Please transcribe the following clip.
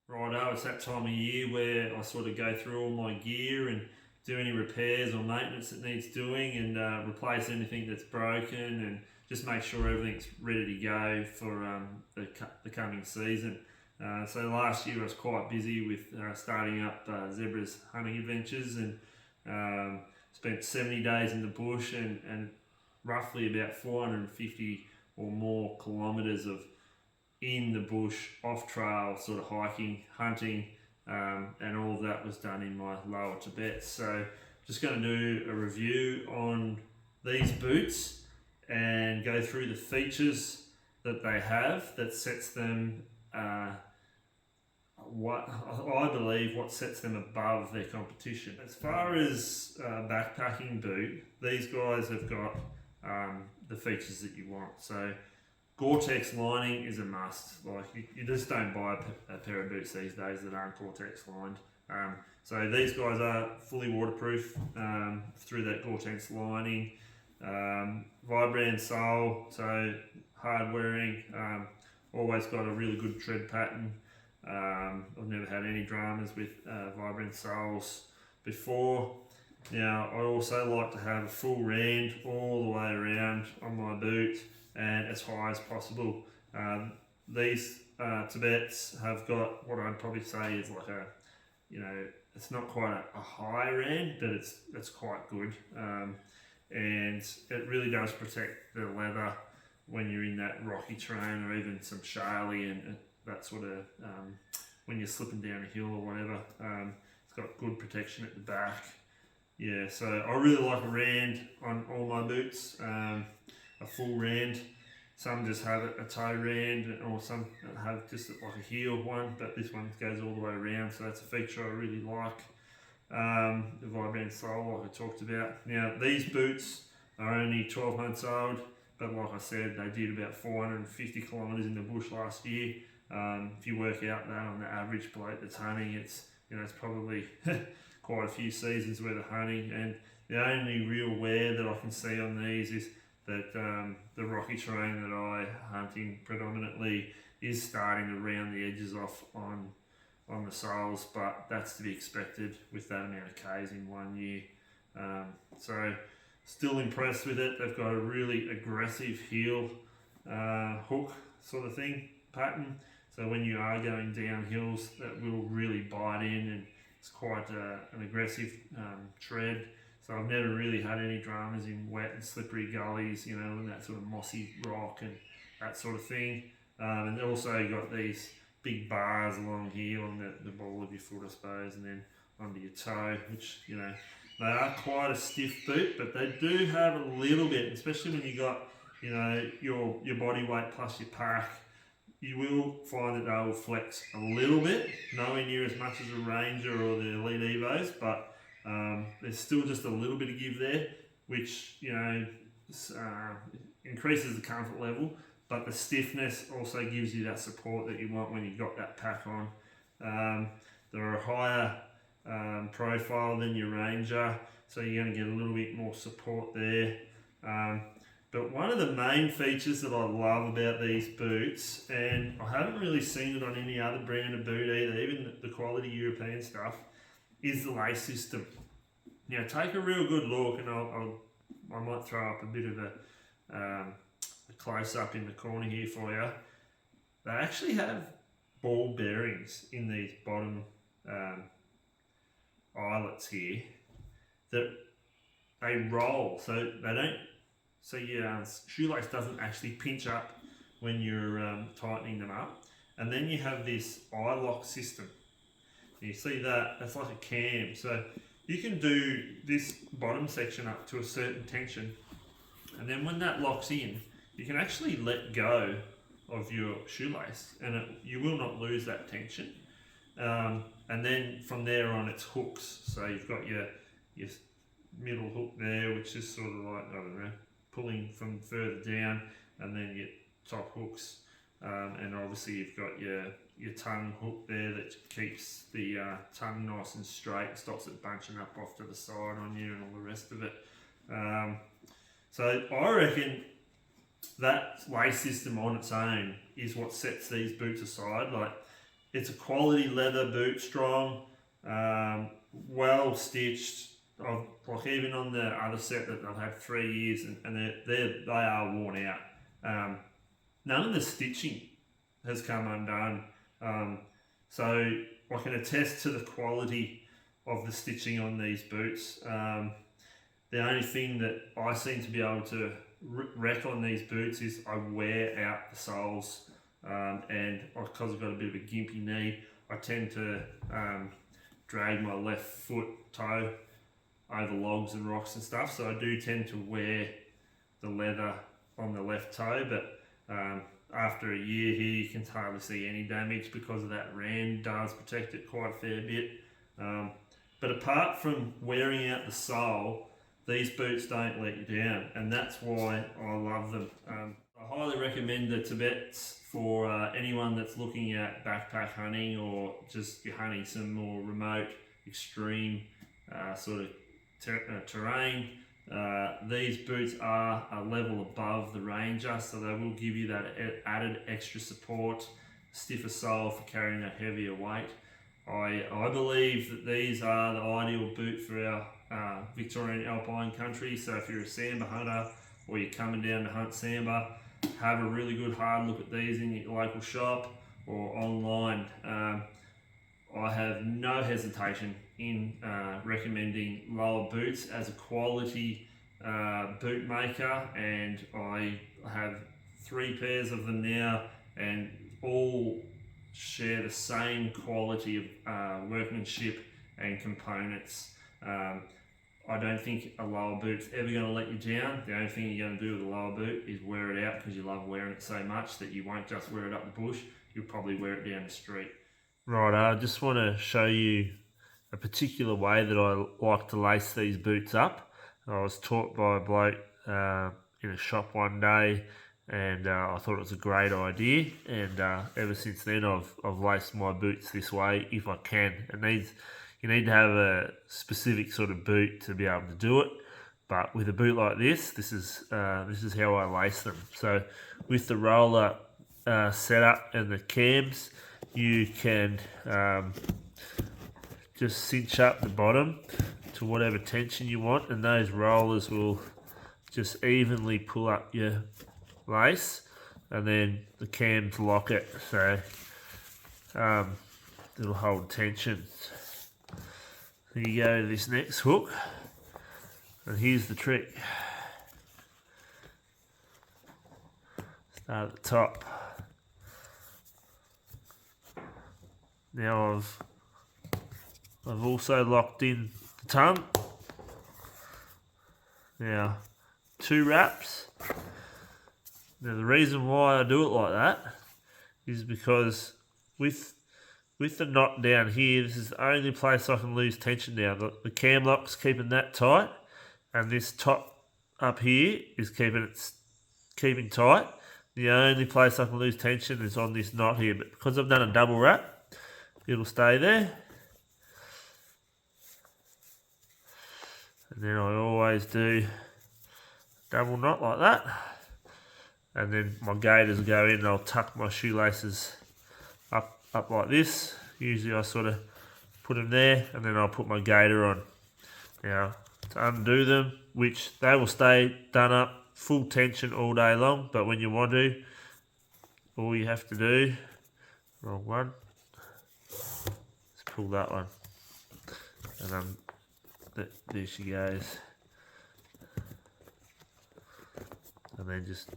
Righto, it's that time of year where I sort of go through all my gear and do any repairs or maintenance that needs doing, and replace anything that's broken, and just make sure everything's ready to go for the coming season. So last year I was quite busy with starting up Zebra's hunting adventures, and spent 70 days in the bush and roughly about 450 or more kilometres of in the bush, off trail, sort of hiking, hunting, and all of that was done in my LOWA Tibet. So just going to do a review on these boots and go through the features that they have that sets them, what I believe, what sets them above their competition. As far as backpacking boot, these guys have got the features that you want. So Gore-Tex lining is a must. Like you just don't buy a pair of boots these days that aren't Gore-Tex lined. So these guys are fully waterproof through that Gore-Tex lining. Vibram sole, so hard wearing. Always got a really good tread pattern. I've never had any dramas with Vibram soles before. Now I also like to have a full rand all the way around on my boot, and as high as possible. These Tibets have got what I'd probably say is like a, it's not quite a high rand, but it's quite good. And it really does protect the leather when you're in that rocky terrain or even some shaly and that sort of, when you're slipping down a hill or whatever. It's got good protection at the back. Yeah, so I really like a rand on all my boots. A full rand. Some just have a toe rand, or some have just like a heel one, but this one goes all the way around, so that's a feature I really like. The Vibram sole, like I talked about. Now these boots are only 12 months old, but like I said, they did about 450 kilometres in the bush last year. If you work out that on the average bloke that's hunting, it's probably quite a few seasons worth of hunting, and the only real wear that I can see on these is that the rocky terrain that I hunt in predominantly is starting to round the edges off on the soles, but that's to be expected with that amount of Ks in 1 year. So still impressed with it. They've got a really aggressive heel hook sort of thing pattern, so when you are going down hills, that will really bite in, and it's quite an aggressive tread. So I've never really had any dramas in wet and slippery gullies, and that sort of mossy rock and that sort of thing. And also you got these big bars along here on the ball of your foot, I suppose, and then onto your toe, which, they are quite a stiff boot, but they do have a little bit, especially when you got, your body weight plus your pack, you will find that they will flex a little bit, nowhere near as much as a Ranger or the Elite Evos, but there's still just a little bit of give there, which increases the comfort level, but the stiffness also gives you that support that you want when you've got that pack on. They're a higher profile than your Ranger, so you're going to get a little bit more support there. But one of the main features that I love about these boots, and I haven't really seen it on any other brand of boot either, even the quality European stuff, is the lace system. Now take a real good look, and I might throw up a bit of a close-up in the corner here for you. They actually have ball bearings in these bottom eyelets here that they roll, so they don't. So your shoelace doesn't actually pinch up when you're tightening them up, and then you have this eye lock system. You see that, that's like a cam, so you can do this bottom section up to a certain tension, and then when that locks in, you can actually let go of your shoelace, and you will not lose that tension. And then from there on, it's hooks, so you've got your middle hook there, which is sort of like, I don't know, pulling from further down, and then your top hooks, and obviously you've got your tongue hook there that keeps the tongue nice and straight, stops it bunching up off to the side on you and all the rest of it. So I reckon that lace system on its own is what sets these boots aside. Like, it's a quality leather boot, strong, well stitched. Like even on the other set that they've had 3 years, and they are worn out. None of the stitching has come undone. So I can attest to the quality of the stitching on these boots. The only thing that I seem to be able to wreck on these boots is I wear out the soles, and because I've got a bit of a gimpy knee, I tend to drag my left foot toe over logs and rocks and stuff, so I do tend to wear the leather on the left toe, but after a year here you can hardly see any damage because of that rand does protect it quite a fair bit. But apart from wearing out the sole, these boots don't let you down, and that's why I love them. I highly recommend the Tibets for anyone that's looking at backpack hunting, or just you're hunting some more remote, extreme sort of terrain. These boots are a level above the Ranger, so they will give you that added extra support, stiffer sole for carrying a heavier weight. I believe that these are the ideal boot for our Victorian alpine country. So if you're a sambar hunter or you're coming down to hunt sambar, have a really good hard look at these in your local shop or online. I have no hesitation in recommending LOWA boots as a quality boot maker, and I have 3 pairs of them now, and all share the same quality of workmanship and components. I don't think a LOWA boot's ever going to let you down. The only thing you're going to do with a LOWA boot is wear it out because you love wearing it so much that you won't just wear it up the bush, you'll probably wear it down the street. Right, I just want to show you a particular way that I like to lace these boots up. I was taught by a bloke in a shop one day, and I thought it was a great idea, and ever since then I've laced my boots this way if I can. You need to have a specific sort of boot to be able to do it, but with a boot like this is how I lace them. So with the roller setup and the cams, you can just cinch up the bottom to whatever tension you want, and those rollers will just evenly pull up your lace, and then the cams lock it, so it'll hold tension. Then you go to this next hook, and here's the trick. Start at the top. Now I've also locked in the tongue. Now 2 wraps. Now the reason why I do it like that is because with the knot down here, this is the only place I can lose tension down. The cam lock's keeping that tight, and this top up here is keeping tight. The only place I can lose tension is on this knot here, but because I've done a double wrap, it'll stay there. And then I always do double knot like that. And then my gaiters go in, and I'll tuck my shoelaces up like this. Usually I sort of put them there, and then I'll put my gaiter on. Now, to undo them, which they will stay done up full tension all day long, but when you want to, all you have to do, wrong one, is pull that one, and there she goes, and then just